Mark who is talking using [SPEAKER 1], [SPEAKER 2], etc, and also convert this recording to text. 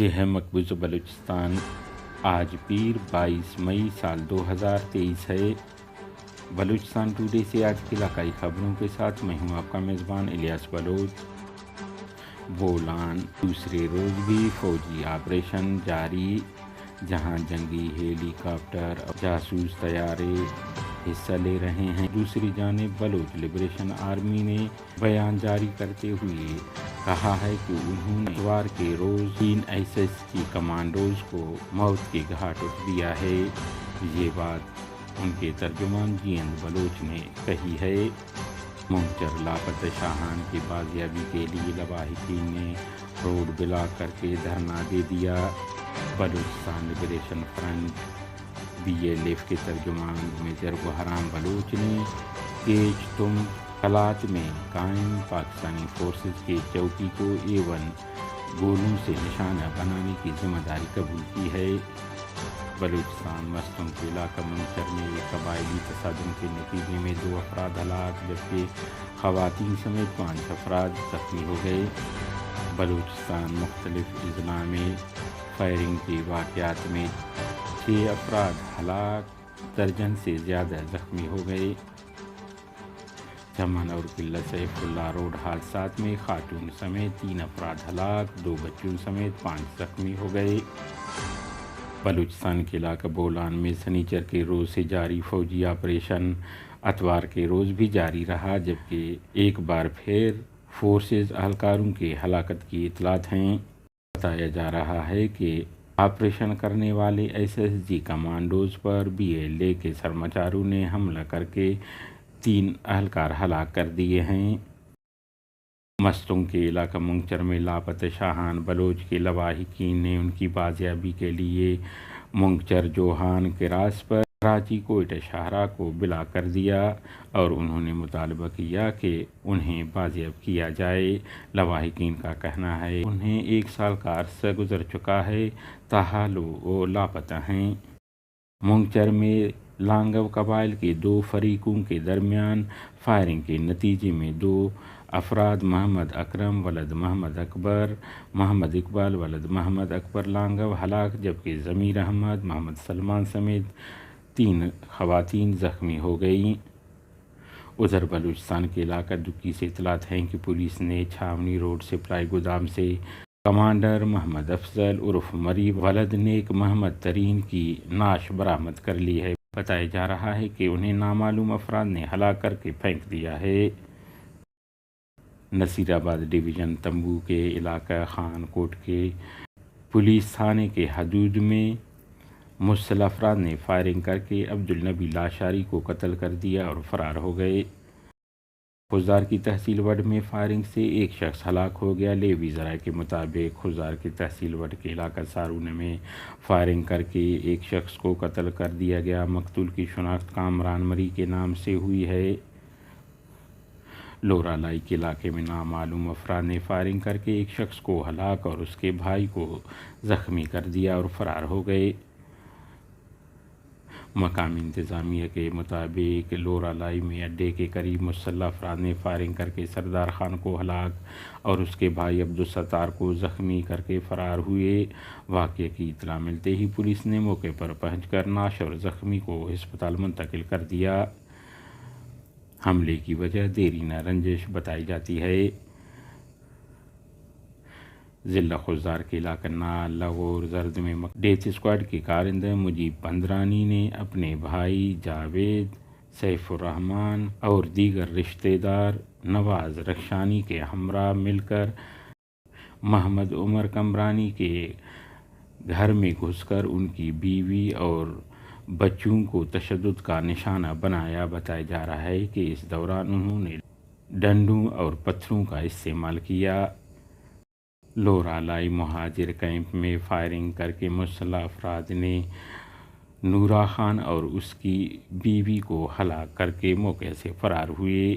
[SPEAKER 1] یہ ہے مقبوضہ بلوچستان۔ آج پیر 22 مئی سال 2023 ہے۔ بلوچستان ٹوڈے سے آج کی علاقائی خبروں کے ساتھ میں ہوں آپ کا میزبان الیاس بلوچ۔ بولان دوسرے روز بھی فوجی آپریشن جاری، جہاں جنگی ہیلی کاپٹر اور جاسوس طیارے حصہ لے رہے ہیں۔ دوسری جانب بلوچ لبریشن آرمی نے بیان جاری کرتے ہوئے کہا ہے کہ انہوں نے اتوار کے روز 3 ISIS کی کمانڈوز کو موت کے گھاٹ اتار دیا ہے۔ یہ بات ان کے ترجمان جیند بلوچ نے کہی ہے۔ مونگچر لاپتہ شاہان کی بازیابی کے لیے لواحقین نے روڈ بلاک کر کے دھرنا دے دیا۔ بلوچستان لبریشن فرنٹ BLF کے ترجمان میجر بحرام بلوچ نے کیچ تم کلات میں قائم پاکستانی فورسز کے چوکی کو A1 گولوں سے نشانہ بنانے کی ذمہ داری قبول کی ہے۔ بلوچستان مستنگ کے علاقہ مونگچر میں ایک قبائلی تصادم کے نتیجے میں 2 افراد ہلاک جبکہ خواتین سمیت 5 افراد زخمی ہو گئے۔ بلوچستان مختلف اضلاع میں فائرنگ کے واقعات میں 6 افراد ہلاک، درجن سے زیادہ زخمی ہو گئے۔ چمن اور قلعہ سیف اللہ روڈ حادثات میں خاتون سمیت 3 افراد ہلاک، 2 بچوں سمیت 5 زخمی ہو گئے۔ بلوچستان کے علاقہ بولان میں سنیچر کے روز سے جاری فوجی آپریشن اتوار کے روز بھی جاری رہا، جبکہ ایک بار پھر فورسز اہلکاروں کے ہلاکت کی اطلاعات ہیں۔ بتایا جا رہا ہے کہ آپریشن کرنے والے SSG کمانڈوز پر BLA کے سرمچاروں نے حملہ کر کے 3 اہلکار ہلاک کر دیے ہیں۔ مستنگ کے علاقہ مونگچر میں لاپتہ شاہان بلوچ کے لواحقین نے ان کی بازیابی کے لیے مونگچر جوہان کراس پر کراچی کوئٹہ شاہراہ کو بلاک کر دیا اور انہوں نے مطالبہ کیا کہ انہیں بازیاب کیا جائے۔ لواحقین کا کہنا ہے انہیں 1 سال کا عرصہ گزر چکا ہے، تاحال وہ لاپتہ ہیں۔ مونگچر میں لانگو قبائل کے 2 فریقوں کے درمیان فائرنگ کے نتیجے میں 2 افراد محمد اکرم ولد محمد اکبر، محمد اقبال ولد محمد اکبر لانگو ہلاک جبکہ ضمیر احمد، محمد سلمان سمیت 3 خواتین زخمی ہو گئیں۔ ادھر بلوچستان کے علاقہ دکی سے اطلاعات ہیں کہ پولیس نے چھاونی روڈ سپلائی گودام سے کمانڈر محمد افضل عرف مری ولد نیک محمد ترین کی نعش برآمد کر لی ہے۔ بتایا جا رہا ہے کہ انہیں نامعلوم افراد نے ہلاک کر کے پھینک دیا ہے۔ نصیر آباد ڈویژن تمبو کے علاقہ خان کوٹ کے پولیس تھانے کے حدود میں مسلح افراد نے فائرنگ کر کے عبدالنبی لاشاری کو قتل کر دیا اور فرار ہو گئے۔ خضدار کی تحصیل وڈ میں فائرنگ سے ایک شخص ہلاک ہو گیا۔ لیوی ذرائع کے مطابق خضدار کی تحصیل وڈ کے علاقہ سارون میں فائرنگ کر کے ایک شخص کو قتل کر دیا گیا۔ مقتول کی شناخت کامران مری کے نام سے ہوئی ہے۔ لورا لائی کے علاقے میں نامعلوم افراد نے فائرنگ کر کے ایک شخص کو ہلاک اور اس کے بھائی کو زخمی کر دیا اور فرار ہو گئے۔ مقامی انتظامیہ کے مطابق لورا لائی میں اڈے کے قریب مسلح افراد نے فائرنگ کر کے سردار خان کو ہلاک اور اس کے بھائی عبدالستار کو زخمی کر کے فرار ہوئے۔ واقعے کی اطلاع ملتے ہی پولیس نے موقع پر پہنچ کر نعش اور زخمی کو ہسپتال منتقل کر دیا۔ حملے کی وجہ دیرینہ رنجش بتائی جاتی ہے۔ ضلع خضدار کے علاقہ نال لاہور زرد میں ڈیتھ اسکواڈ کے کارندہ مجیب پندرانی نے اپنے بھائی جاوید، سیف الرحمان اور دیگر رشتہ دار نواز رخشانی کے ہمراہ مل کر محمد عمر کمرانی کے گھر میں گھس کر ان کی بیوی اور بچوں کو تشدد کا نشانہ بنایا۔ بتایا جا رہا ہے کہ اس دوران انہوں نے ڈنڈوں اور پتھروں کا استعمال کیا۔ لورا لائی مہاجر کیمپ میں فائرنگ کر کے مسلح افراد نے نورا خان اور اس کی بیوی کو ہلاک کر کے موقع سے فرار ہوئے۔